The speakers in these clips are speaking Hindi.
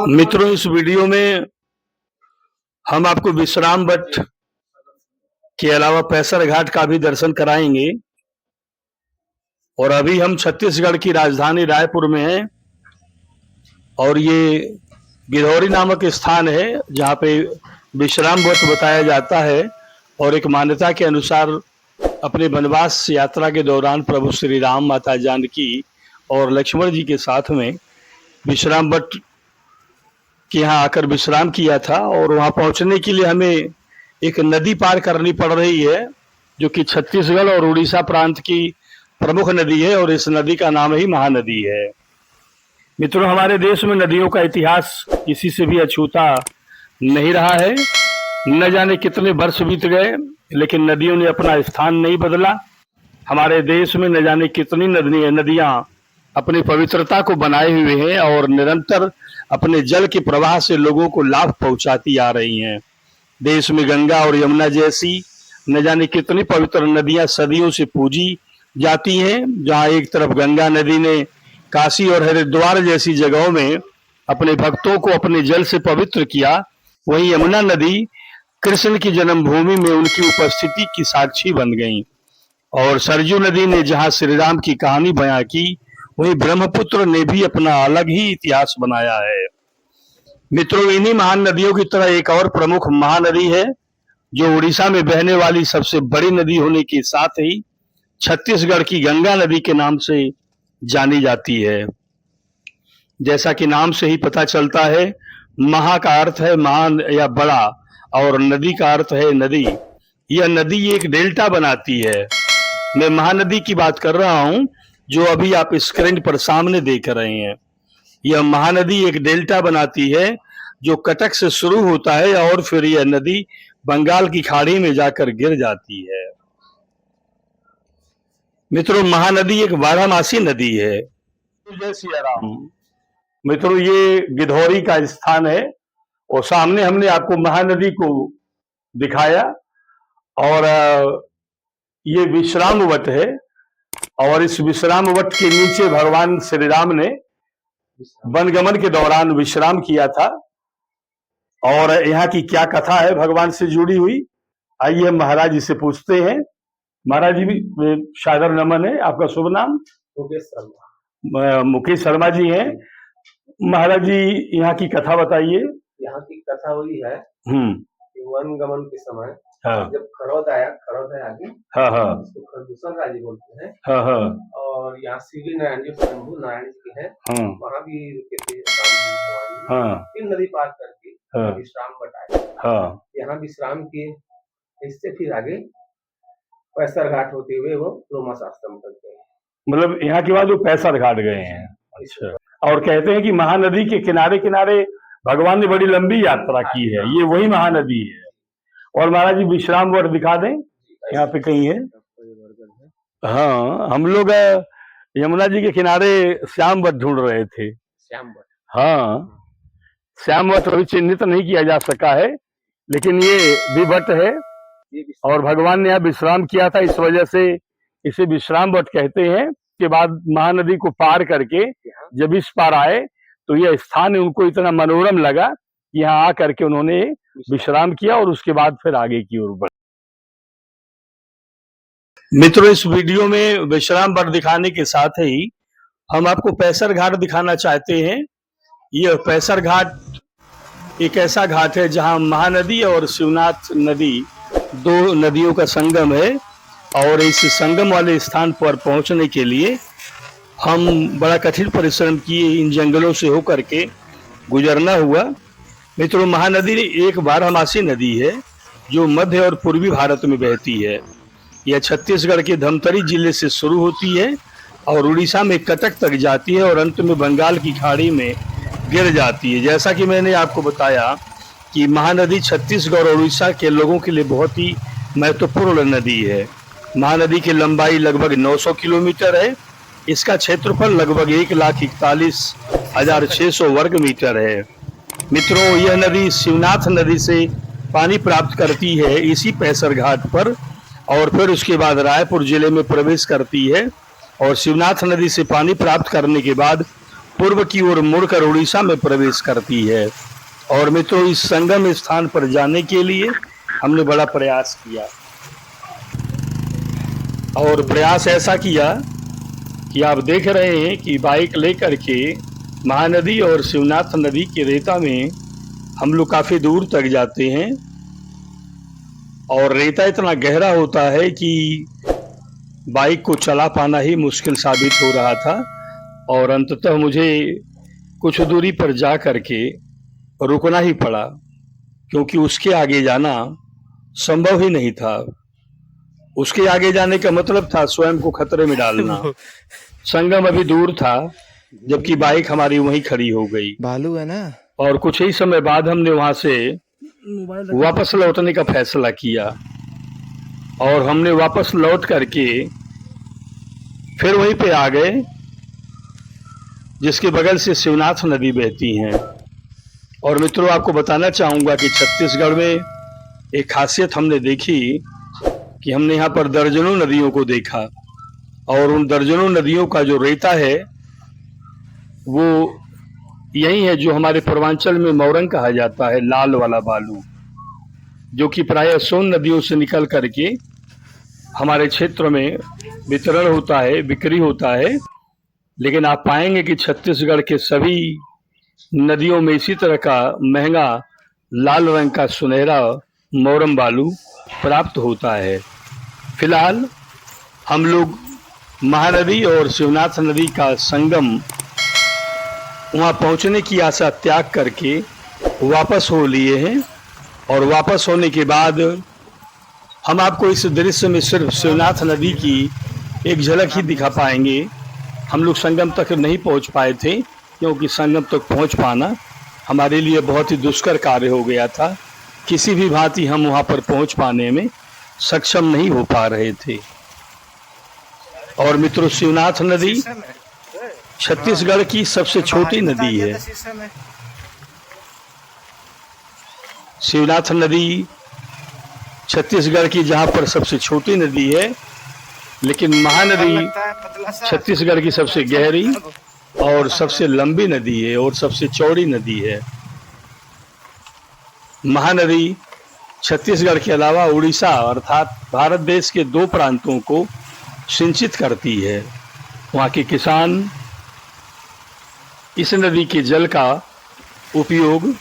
मित्रों, इस वीडियो में हम आपको विश्राम भट्ट के अलावा पैसर घाट का भी दर्शन कराएंगे। और अभी हम छत्तीसगढ़ की राजधानी रायपुर में हैं और ये गिधौरी नामक स्थान है जहाँ पे विश्राम भट्ट बताया जाता है। और एक मान्यता के अनुसार अपने वनवास यात्रा के दौरान प्रभु श्री राम, माता जानकी और लक्ष्मण जी के साथ में विश्राम भट्ट के यहाँ आकर विश्राम किया था। और वहाँ पहुँचने के लिए हमें एक नदी पार करनी पड़ रही है जो कि छत्तीसगढ़ और उड़ीसा प्रांत की प्रमुख नदी है और इस नदी का नाम ही महानदी है। मित्रों, हमारे देश में नदियों का इतिहास किसी से भी अछूता नहीं रहा है। न जाने कितने वर्ष बीत गए लेकिन नदियों ने अपना स्थान नहीं बदला। हमारे देश में न जाने कितनी नदियां अपनी पवित्रता को बनाए हुए हैं और निरंतर अपने जल के प्रवाह से लोगों को लाभ पहुंचाती आ रही हैं। देश में गंगा और यमुना जैसी न जाने कितनी पवित्र नदियां सदियों से पूजी जाती हैं। जहां एक तरफ गंगा नदी ने काशी और हरिद्वार जैसी जगहों में अपने भक्तों को अपने जल से पवित्र किया, वहीं यमुना नदी कृष्ण की जन्मभूमि में उनकी उपस्थिति की साक्षी बन गई। और सरयू नदी ने जहां श्री राम की कहानी बयां की, वहीं ब्रह्मपुत्र ने भी अपना अलग ही इतिहास बनाया है। मित्रों, इन्हीं महान नदियों की तरह एक और प्रमुख महानदी है जो उड़ीसा में बहने वाली सबसे बड़ी नदी होने के साथ ही छत्तीसगढ़ की गंगा नदी के नाम से जानी जाती है। जैसा कि नाम से ही पता चलता है, महा का अर्थ है महान या बड़ा और नदी का अर्थ है नदी। यह नदी एक डेल्टा बनाती है। मैं महानदी की बात कर रहा हूं जो अभी आप स्क्रीन पर सामने देख रहे हैं। यह महानदी एक डेल्टा बनाती है जो कटक से शुरू होता है और फिर यह नदी बंगाल की खाड़ी में जाकर गिर जाती है। मित्रों, महानदी एक बारहमासी नदी है। जय सिया राम। मित्रों, ये गिधौरी का स्थान है और सामने हमने आपको महानदी को दिखाया और ये विश्राम भट्ट है और इस विश्राम भट्ट के नीचे भगवान श्री राम ने वनगमन के दौरान विश्राम किया था। और यहाँ की क्या कथा है भगवान से जुड़ी हुई, आइए हम महाराज जी से पूछते हैं। महाराज जी, भी सादर नमन है। आपका शुभ नाम? मुकेश शर्मा। मुकेश शर्मा जी हैं। महाराज जी, यहाँ की कथा बताइए। यहाँ की कथा वही है कि वनगमन के समय जब खरौद आया आगे, उसको खरदूषण राजी बोलते हैं। और यहाँ श्री नारायण जी, शंभु नारायण जी के हैं, वहाँ भी रुके थे। फिर नदी पार करके विश्राम बताए, यहाँ विश्राम किए। इससे फिर आगे पैसर घाट होते हुए वो लोमस आश्रम करते हैं। मतलब यहाँ के बाद वो पैसर घाट गए हैं। अच्छा। और कहते हैं कि महानदी के किनारे किनारे भगवान ने बड़ी लंबी यात्रा की है। ये वही महानदी है। और महाराज जी, विश्राम भट्ट दिखा दें, यहाँ पे कहीं है। हाँ, हम लोग यमुना जी के किनारे श्याम भट्ट ढूंढ रहे थे। श्याम भट्ट, हाँ, श्याम भट्ट अभी चिन्हित नहीं किया जा सका है, लेकिन ये भी भट्ट है और भगवान ने यहाँ विश्राम किया था, इस वजह से इसे विश्राम भट्ट कहते हैं। के बाद महानदी को पार करके जब इस पार आए तो यह स्थान उनको इतना मनोरम लगा कि यहाँ आ करके उन्होंने विश्राम किया और उसके बाद फिर आगे की ओर बढ़े। मित्रों, इस वीडियो में विश्राम भट्ट दिखाने के साथ ही हम आपको पैसर घाट दिखाना चाहते हैं। यह पैसर घाट एक ऐसा घाट है जहां महानदी और शिवनाथ नदी, दो नदियों का संगम है। और इस संगम वाले स्थान पर पहुंचने के लिए हम बड़ा कठिन परिश्रम किए, इन जंगलों से होकर के गुजरना हुआ। मित्रों, महानदी एक बारहमासी नदी है जो मध्य और पूर्वी भारत में बहती है। यह छत्तीसगढ़ के धमतरी जिले से शुरू होती है और उड़ीसा में कटक तक जाती है और अंत में बंगाल की खाड़ी में गिर जाती है। जैसा कि मैंने आपको बताया कि महानदी छत्तीसगढ़ और उड़ीसा के लोगों के लिए बहुत ही महत्वपूर्ण नदी है। महानदी की लंबाई लगभग 900 किलोमीटर है। इसका क्षेत्रफल लगभग 1,41,600 वर्ग मीटर है। मित्रों, यह नदी शिवनाथ नदी से पानी प्राप्त करती है इसी पैसर घाट पर और फिर उसके बाद रायपुर जिले में प्रवेश करती है। और शिवनाथ नदी से पानी प्राप्त करने के बाद पूर्व की ओर मुड़कर उड़ीसा में प्रवेश करती है। और मित्रों, इस संगम स्थान पर जाने के लिए हमने बड़ा प्रयास किया, और प्रयास ऐसा किया कि आप देख रहे हैं कि बाइक लेकर के महानदी और शिवनाथ नदी के रेता में हम लोग काफी दूर तक जाते हैं, और रेता इतना गहरा होता है कि बाइक को चला पाना ही मुश्किल साबित हो रहा था। और अंततः मुझे कुछ दूरी पर जा करके रुकना ही पड़ा, क्योंकि उसके आगे जाना संभव ही नहीं था। उसके आगे जाने का मतलब था स्वयं को खतरे में डालना। संगम अभी दूर था, जबकि बाइक हमारी वहीं खड़ी हो गई। बालू है ना। और कुछ ही समय बाद हमने वहां से वापस लौटने का फैसला किया, और हमने वापस लौट करके फिर वहीं पे आ गए जिसके बगल से शिवनाथ नदी बहती है। और मित्रों, आपको बताना चाहूंगा कि छत्तीसगढ़ में एक खासियत हमने देखी कि हमने यहाँ पर दर्जनों नदियों को देखा, और उन दर्जनों नदियों का जो रेता है वो यही है जो हमारे पूर्वांचल में मौरंग कहा जाता है, लाल वाला बालू, जो कि प्रायः सोन नदियों से निकल करके हमारे क्षेत्र में वितरण होता है, बिक्री होता है। लेकिन आप पाएंगे कि छत्तीसगढ़ के सभी नदियों में इसी तरह का महंगा लाल रंग का सुनहरा मोरम बालू प्राप्त होता है। फिलहाल हम लोग महानदी और शिवनाथ नदी का संगम वहां पहुंचने की आशा त्याग करके वापस हो लिए हैं, और वापस होने के बाद हम आपको इस दृश्य में सिर्फ शिवनाथ नदी की एक झलक ही दिखा पाएंगे। हम लोग संगम तक नहीं पहुंच पाए थे, क्योंकि संगम तक पहुंच पाना हमारे लिए बहुत ही दुष्कर कार्य हो गया था। किसी भी भांति हम वहां पर पहुंच पाने में सक्षम नहीं हो पा रहे थे। और मित्रों, शिवनाथ नदी छत्तीसगढ़ की सबसे छोटी नदी है। शिवनाथ नदी छत्तीसगढ़ की जहां पर सबसे छोटी नदी है, लेकिन महानदी छत्तीसगढ़ की सबसे गहरी और सबसे लंबी नदी है और सबसे चौड़ी नदी है। महानदी छत्तीसगढ़ के अलावा उड़ीसा अर्थात भारत देश के 2 प्रांतों को सिंचित करती है। वहाँ के किसान इस नदी के जल का उपयोग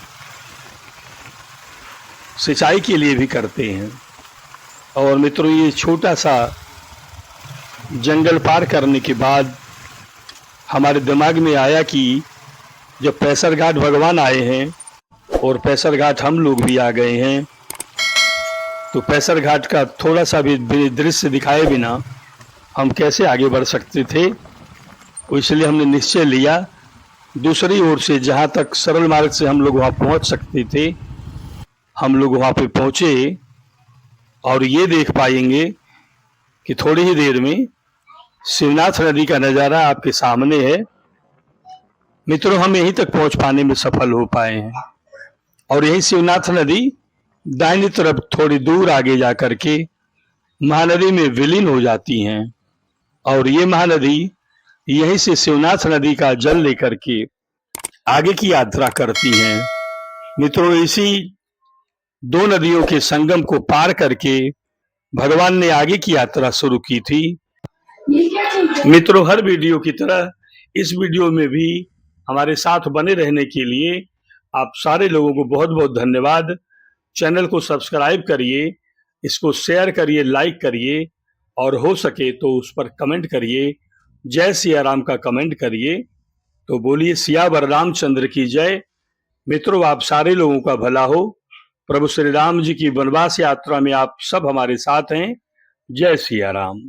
सिंचाई के लिए भी करते हैं। और मित्रों, ये छोटा सा जंगल पार करने के बाद हमारे दिमाग में आया कि जब पैसरघाट भगवान आए हैं और पैसरघाट हम लोग भी आ गए हैं, तो पैसरघाट का थोड़ा सा भी दृश्य दिखाए बिना हम कैसे आगे बढ़ सकते थे। इसलिए हमने निश्चय लिया दूसरी ओर से जहाँ तक सरल मार्ग से हम लोग वहाँ पहुँच सकते थे, हम लोग वहाँ पे पहुँचे, और ये देख पाएंगे कि थोड़ी ही देर में शिवनाथ नदी का नज़ारा आपके सामने है। मित्रों, हम यहीं तक पहुँच पाने में सफल हो पाए हैं, और यही शिवनाथ नदी दाहिनी तरफ थोड़ी दूर आगे जा करके महानदी में विलीन हो जाती हैं, और ये महानदी यहीं से शिवनाथ नदी का जल लेकर के आगे की यात्रा करती हैं। मित्रों, इसी 2 नदियों के संगम को पार करके भगवान ने आगे की यात्रा शुरू की थी। मित्रों, हर वीडियो की तरह इस वीडियो में भी हमारे साथ बने रहने के लिए आप सारे लोगों को बहुत बहुत धन्यवाद। चैनल को सब्सक्राइब करिए, इसको शेयर करिए, लाइक करिए, और हो सके तो उस पर कमेंट करिए। जय सिया राम का कमेंट करिए। तो बोलिए सियावर रामचंद्र की जय। मित्रों, आप सारे लोगों का भला हो। प्रभु श्री राम जी की वनवास यात्रा में आप सब हमारे साथ हैं। जय सिया राम।